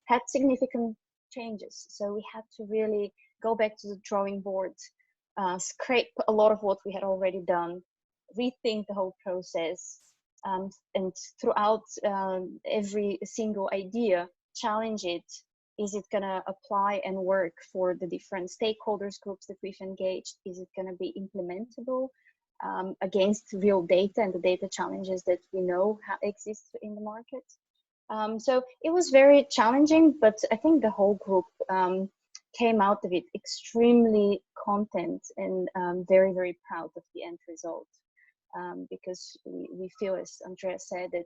had significant changes. So we had to really go back to the drawing board, scrape a lot of what we had already done, rethink the whole process, and throughout every single idea, challenge it. Is it going to apply and work for the different stakeholders groups that we've engaged? Is it going to be implementable against real data and the data challenges that we know exist in the market? So it was very challenging, but I think the whole group came out of it extremely content and very, very proud of the end result. Because we feel, as Andreas said, that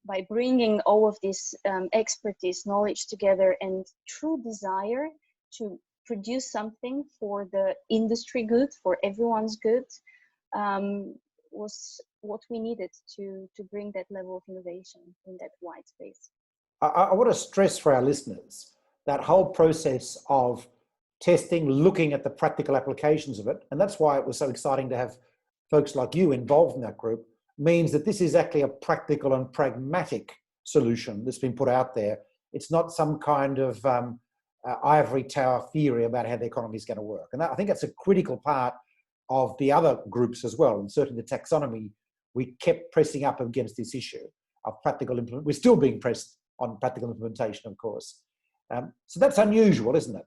by bringing all of this expertise, knowledge together, and true desire to produce something for the industry good, for everyone's good, was what we needed to bring that level of innovation in that wide space. I want to stress for our listeners that whole process of testing, looking at the practical applications of it, and that's why it was so exciting to have folks like you involved in that group, means that this is actually a practical and pragmatic solution that's been put out there. It's not some kind of ivory tower theory about how the economy is going to work. And I think that's a critical part of the other groups as well. And certainly the taxonomy, we kept pressing up against this issue of practical implementation. We're still being pressed on practical implementation, of course. So that's unusual, isn't it?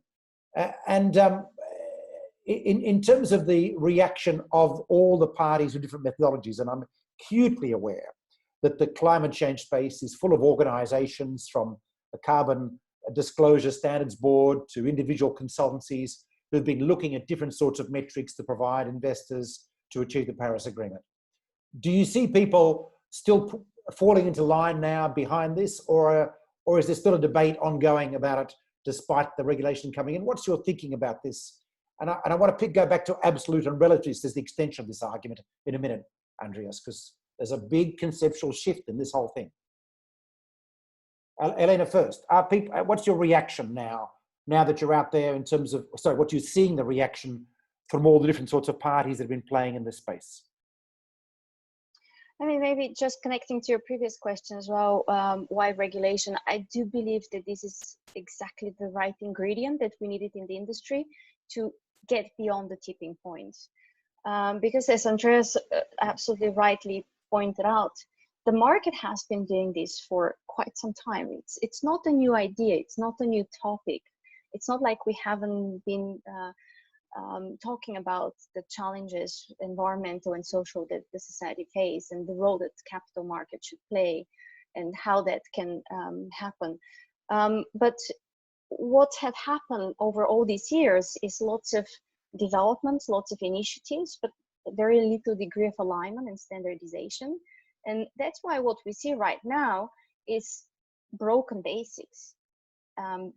In terms of the reaction of all the parties with different methodologies, and I'm acutely aware that the climate change space is full of organizations, from the Carbon Disclosure Standards Board to individual consultancies who've been looking at different sorts of metrics to provide investors to achieve the Paris Agreement. Do you see people still falling into line now behind this, or is there still a debate ongoing about it despite the regulation coming in? What's your thinking about this? And I want to go back to absolute and relativists as the extension of this argument in a minute, Andreas, because there's a big conceptual shift in this whole thing. Elena first. Are people, what's your reaction now that you're out there in terms of, sorry, what you're seeing, the reaction from all the different sorts of parties that have been playing in this space? I mean, maybe just connecting to your previous question as well, why regulation? I do believe that this is exactly the right ingredient that we needed in the industry to get beyond the tipping point. Because as Andreas absolutely rightly pointed out, the market has been doing this for quite some time. It's not a new idea. It's not a new topic. It's not like we haven't been talking about the challenges, environmental and social, that the society face, and the role that capital markets should play, and how that can happen. But what had happened over all these years is lots of developments, lots of initiatives, but very little degree of alignment and standardization. And that's why what we see right now is broken basics.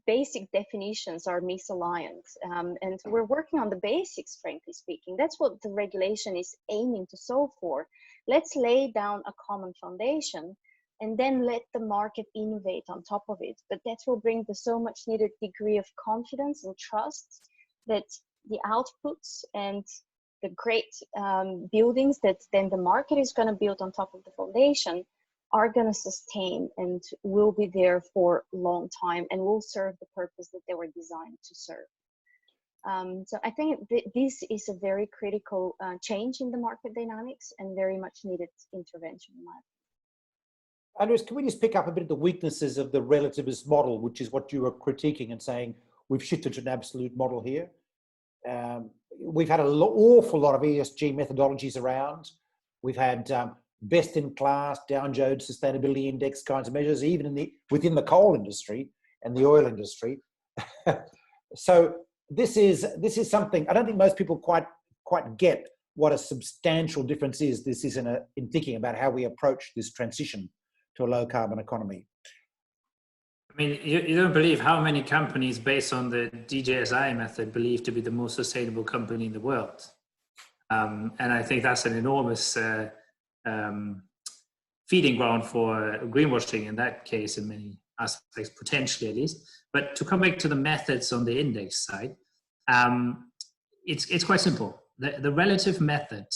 Basic definitions are misaligned, and we're working on the basics, frankly speaking. That's what the regulation is aiming to solve for. Let's lay down a common foundation and then let the market innovate on top of it. But that will bring the so much needed degree of confidence and trust that the outputs and the great buildings that then the market is going to build on top of the foundation are going to sustain and will be there for a long time and will serve the purpose that they were designed to serve. So I think this is a very critical change in the market dynamics and very much needed intervention in my opinion. Andreas, can we just pick up a bit of the weaknesses of the relativist model, which is what you were critiquing and saying we've shifted to an absolute model here? We've had an awful lot of ESG methodologies around. We've had best-in-class Dow Jones Sustainability Index kinds of measures, even within the coal industry and the oil industry. So this is something I don't think most people quite get what a substantial difference is. This is in thinking about how we approach this transition to a low carbon economy. I mean, you don't believe how many companies based on the DJSI method believe to be the most sustainable company in the world. And I think that's an enormous feeding ground for greenwashing in that case, in many aspects, potentially at least. But to come back to the methods on the index side, it's quite simple. The relative method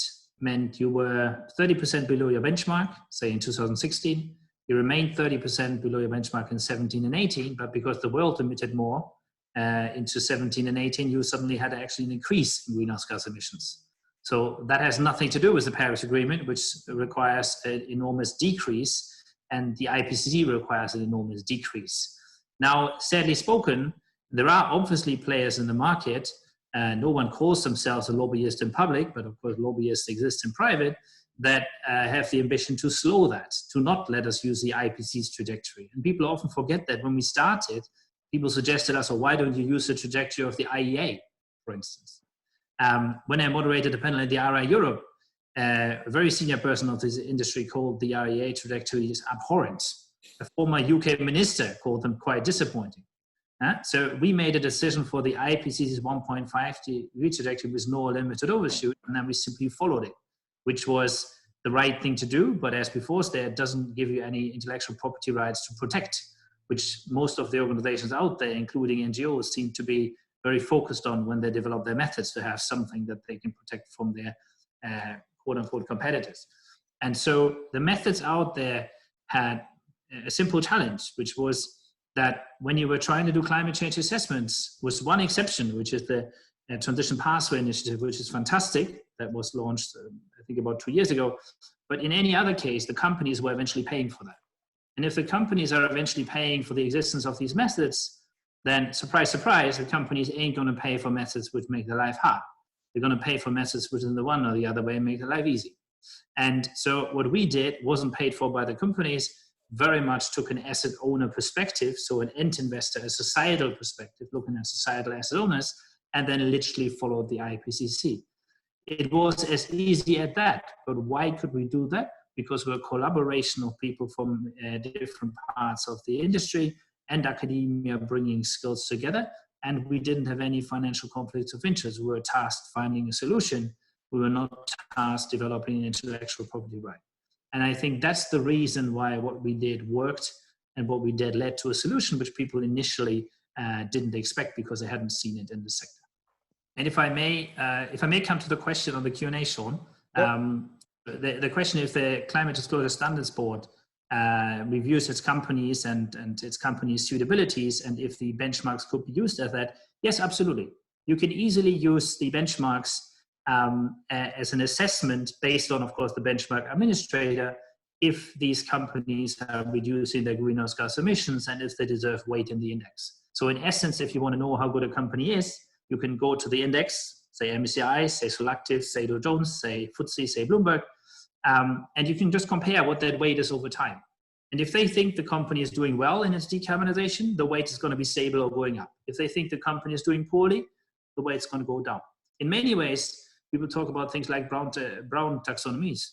meant you were 30% below your benchmark, say in 2016. You remained 30% below your benchmark in 17 and 18, but because the world emitted more into 17 and 18, you suddenly had actually an increase in greenhouse gas emissions. So that has nothing to do with the Paris Agreement, which requires an enormous decrease, and the IPCC requires an enormous decrease. Now, sadly spoken, there are obviously players in the market. No one calls themselves a lobbyist in public, but of course lobbyists exist in private, that have the ambition to slow that, to not let us use the IPCC's trajectory. And people often forget that when we started, people suggested us, oh, why don't you use the trajectory of the IEA, for instance? When I moderated a panel at the RI Europe, a very senior person of this industry called the IEA trajectories abhorrent. A former UK minister called them quite disappointing. So we made a decision for the IPCC's 1.5 degree trajectory with no limited overshoot, and then we simply followed it, which was the right thing to do. But as before said, it doesn't give you any intellectual property rights to protect, which most of the organizations out there, including NGOs, seem to be very focused on when they develop their methods, to have something that they can protect from their quote unquote competitors. And so the methods out there had a simple challenge, which was that when you were trying to do climate change assessments, with one exception, which is the Transition Pathway Initiative, which is fantastic, that was launched, I think, about 2 years ago. But in any other case, the companies were eventually paying for that. And if the companies are eventually paying for the existence of these methods, then surprise, surprise, the companies ain't going to pay for methods which make their life hard. They're going to pay for methods which in the one or the other way make their life easy. And so what we did wasn't paid for by the companies, very much took an asset owner perspective, so an end investor, a societal perspective, looking at societal asset owners, and then literally followed the IPCC. It was as easy as that. But why could we do that? Because we're a collaboration of people from different parts of the industry and academia bringing skills together. And we didn't have any financial conflicts of interest. We were tasked finding a solution. We were not tasked developing an intellectual property right. And I think that's the reason why what we did worked. and what we did led to a solution which people initially didn't expect because they hadn't seen it in the sector. And if I may come to the question on the Q&A, Sean, the question if the Climate Disclosure Standards Board reviews its companies and its companies' suitabilities, and if the benchmarks could be used as that, yes, absolutely. You can easily use the benchmarks as an assessment based on, of course, the benchmark administrator, if these companies are reducing their greenhouse gas emissions and if they deserve weight in the index. So in essence, if you want to know how good a company is, you can go to the index, say MSCI, say Solactive, say Dow Jones, say FTSE, say Bloomberg, and you can just compare what that weight is over time. And if they think the company is doing well in its decarbonization, the weight is going to be stable or going up. If they think the company is doing poorly, the weight is going to go down. In many ways, people talk about things like brown taxonomies.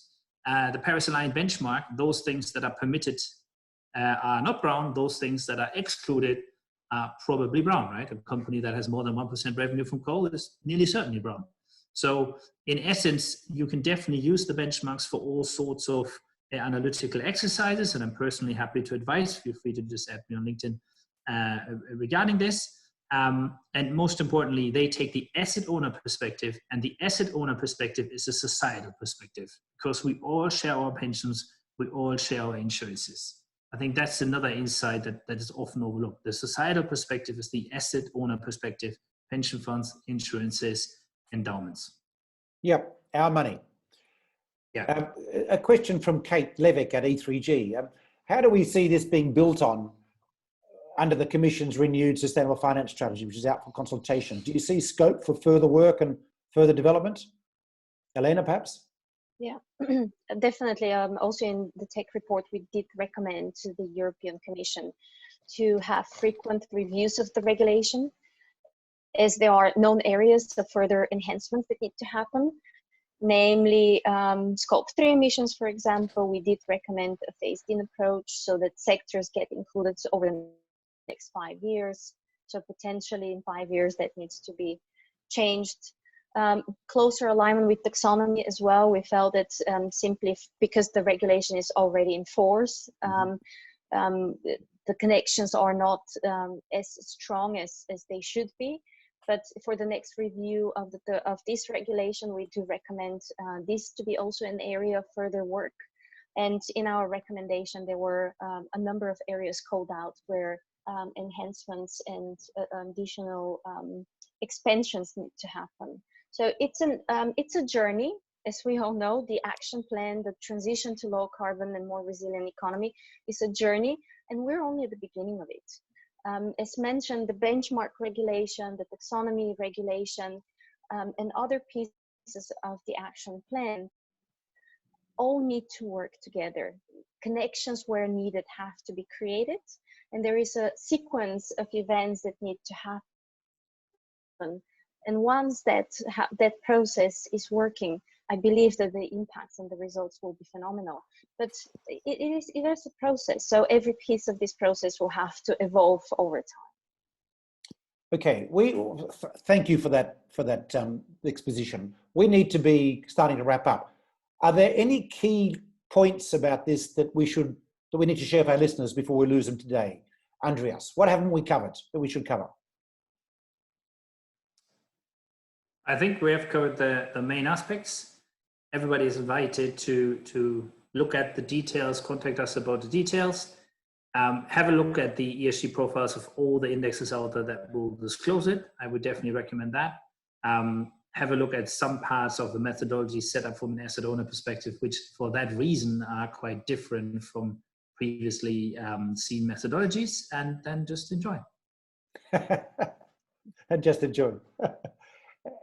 The Paris-aligned benchmark, those things that are permitted are not brown, those things that are excluded are probably brown, right? A company that has more than 1% revenue from coal is nearly certainly brown. So in essence, you can definitely use the benchmarks for all sorts of analytical exercises, and I'm personally happy to advise. Feel free to just add me on LinkedIn regarding this. And most importantly, they take the asset owner perspective, and the asset owner perspective is a societal perspective because we all share our pensions, we all share our insurances. I think that's another insight that is often overlooked. The societal perspective is the asset owner perspective, pension funds, insurances, endowments. Yep, our money. Yeah. A question from Kate Levick at E3G. How do we see this being built on under the Commission's renewed sustainable finance strategy, which is out for consultation? Do you see scope for further work and further development? Elena, perhaps? Yeah, definitely. Also in the TEG report, we did recommend to the European Commission to have frequent reviews of the regulation, as there are known areas of further enhancements that need to happen, namely scope 3 emissions, for example. We did recommend a phased-in approach so that sectors get included over the next 5 years. So potentially in 5 years that needs to be changed. Closer alignment with taxonomy as well. We felt that simply because the regulation is already in force, the connections are not as strong as they should be. But for the next review of this regulation, we do recommend this to be also an area of further work. And in our recommendation, there were a number of areas called out where enhancements and additional expansions need to happen. So it's a journey, as we all know. The action plan, the transition to low carbon and more resilient economy is a journey, and we're only at the beginning of it. As mentioned, the benchmark regulation, the taxonomy regulation, and other pieces of the action plan all need to work together. Connections where needed have to be created, and there is a sequence of events that need to happen. And once that process is working, I believe that the impacts and the results will be phenomenal. But it is a process, so every piece of this process will have to evolve over time. Okay, thank you for that exposition. We need to be starting to wrap up. Are there any key points about this that we need to share with our listeners before we lose them today? Andreas, what haven't we covered that we should cover? I think we have covered the main aspects. Everybody is invited to look at the details, contact us about the details. Have a look at the ESG profiles of all the indexes out there that will disclose it. I would definitely recommend that. Have a look at some parts of the methodology set up from an asset owner perspective, which for that reason are quite different from previously seen methodologies, and then just enjoy. And just enjoy.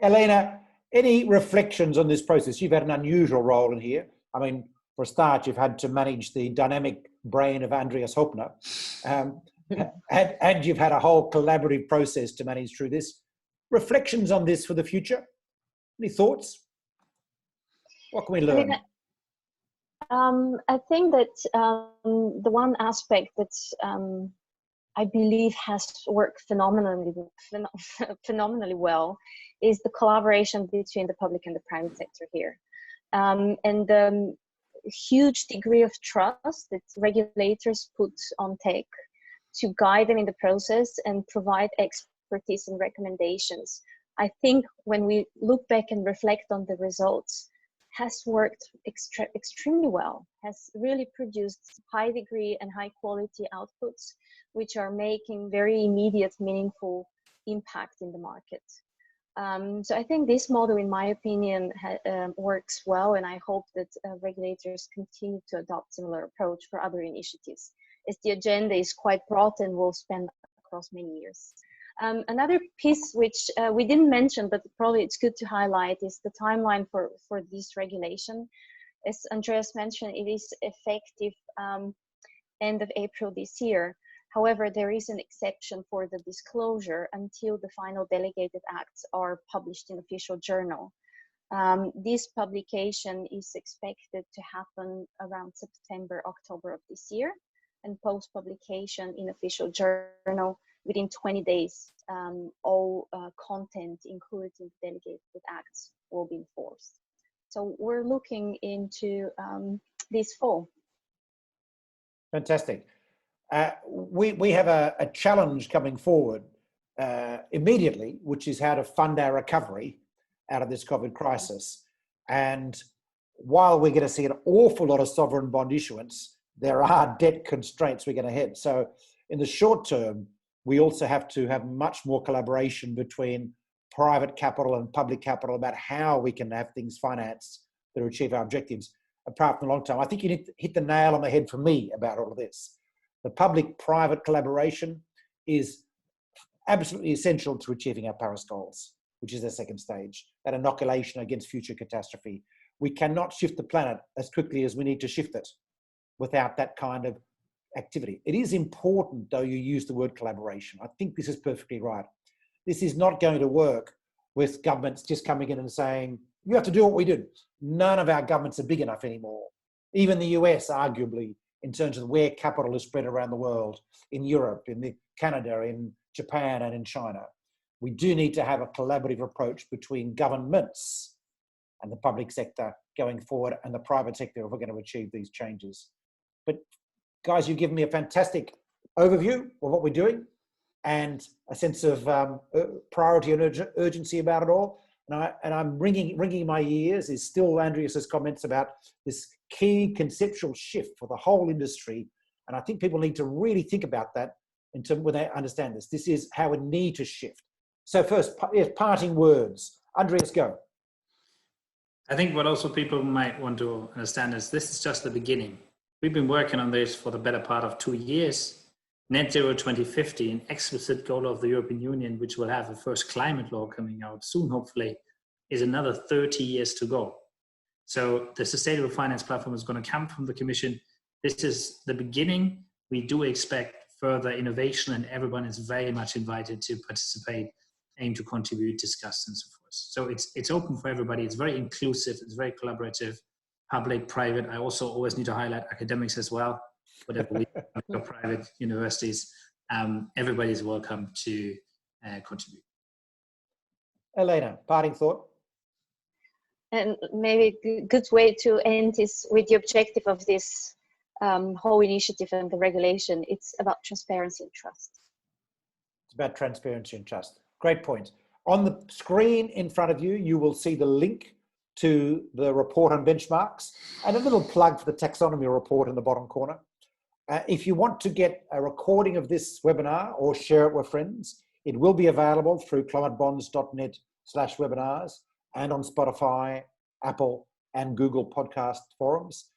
Elena, any reflections on this process? You've had an unusual role in here. I mean, for a start, you've had to manage the dynamic brain of Andreas Hoepner, and you've had a whole collaborative process to manage through this. Reflections on this for the future? Any thoughts? What can we learn? I think that the one aspect that I believe has worked phenomenally well is the collaboration between the public and the private sector here. huge degree of trust that regulators put on tech to guide them in the process and provide expertise and recommendations. I think when we look back and reflect on the results, has worked extremely well, has really produced high degree and high quality outputs, which are making very immediate, meaningful impact in the market. So I think this model, in my opinion, works well, and I hope that regulators continue to adopt similar approach for other initiatives, as the agenda is quite broad and will span across many years. Another piece which we didn't mention, but probably it's good to highlight, is the timeline for this regulation. As Andreas mentioned, it is effective end of April this year. However, there is an exception for the disclosure until the final delegated acts are published in official journal. This publication is expected to happen around September, October of this year, and post-publication in official journal within 20 days. All content included in the delegated acts will be enforced. So we're looking into this fall. Fantastic. We have a challenge coming forward immediately, which is how to fund our recovery out of this COVID crisis. And while we're going to see an awful lot of sovereign bond issuance, there are debt constraints we're going to hit. So in the short term, we also have to have much more collaboration between private capital and public capital about how we can have things financed that achieve our objectives, apart from the long term. I think you hit the nail on the head for me about all of this. The public-private collaboration is absolutely essential to achieving our Paris goals, which is the second stage, that inoculation against future catastrophe. We cannot shift the planet as quickly as we need to shift it without that kind of activity. It is important, though, you use the word collaboration. I think this is perfectly right. This is not going to work with governments just coming in and saying, you have to do what we did. None of our governments are big enough anymore. Even the US, arguably, in terms of where capital is spread around the world, in Europe, in Canada, in Japan, and in China. We do need to have a collaborative approach between governments and the public sector going forward and the private sector if we're going to achieve these changes. But guys, you've given me a fantastic overview of what we're doing and a sense of priority and urgency about it all. And I'm ringing my ears is still Andreas's comments about this key conceptual shift for the whole industry. And I think people need to really think about that in terms when they understand this. This is how we need to shift. So first, parting words. Andreas, go. I think what also people might want to understand is this is just the beginning. We've been working on this for the better part of 2 years. Net zero 2050, an explicit goal of the European Union, which will have a first climate law coming out soon, hopefully, is another 30 years to go. So the sustainable finance platform is going to come from the Commission. This is the beginning. We do expect further innovation, and everyone is very much invited to participate, aim to contribute, discuss, and so forth. So it's open for everybody. It's very inclusive. It's very collaborative, public, private. I also always need to highlight academics as well. Whatever we have, private universities, everybody is welcome to contribute. Elena, parting thought? And maybe a good way to end is with the objective of this whole initiative and the regulation. It's about transparency and trust. It's about transparency and trust. Great point. On the screen in front of you, you will see the link to the report on benchmarks and a little plug for the taxonomy report in the bottom corner. If you want to get a recording of this webinar or share it with friends, it will be available through climatebonds.net/webinars and on Spotify, Apple, and Google podcast forums.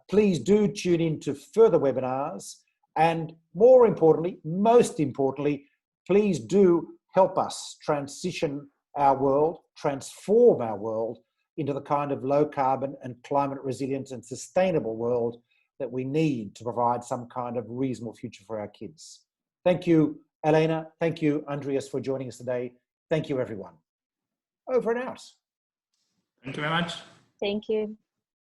Please do tune in to further webinars. And more importantly, most importantly, please do help us transition our world, transform our world into the kind of low carbon and climate resilient and sustainable world that we need to provide some kind of reasonable future for our kids. Thank you, Elena. Thank you, Andreas, for joining us today. Thank you, everyone. Over and out. Thank you very much. Thank you.